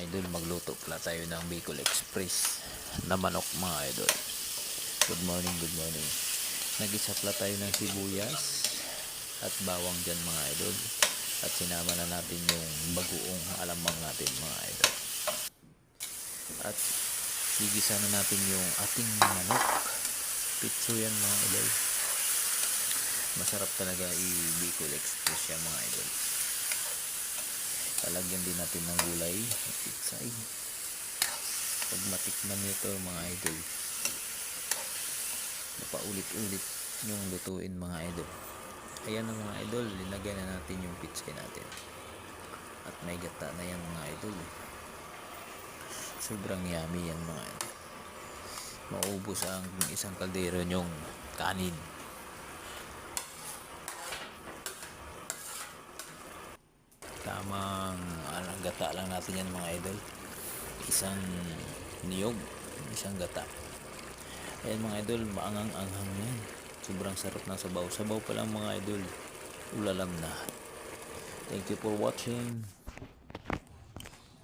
idol, magluto pala tayo ng Bicol Express na manok mga idol. Good morning, good morning. Nag-isa pala tayo ng sibuyas at bawang dyan mga idol. At sinama na natin yung bagoong alamang natin mga idol. At gigisa na natin yung ating manok. Pitso yan mga idol. Masarap talaga i-Bicol Express yan mga idol. Lalagyan din natin ng gulay at pitsay. Pag matikman nyo ito mga idol, napaulit-ulit yung lutuin mga idol. Ayan na mga idol, linagay na natin yung pitsay natin. At may gata na yan mga idol. Sobrang yummy yan mga idol. Maubos ang isang kaldero nyong kanin. Tamang gata lang natin yan mga idol. Isang niyog, isang gata. Ayan mga idol, maangang-anghang yan. Sobrang sarap ng sabaw. Sabaw pa lang mga idol, ulalam na. Thank you for watching.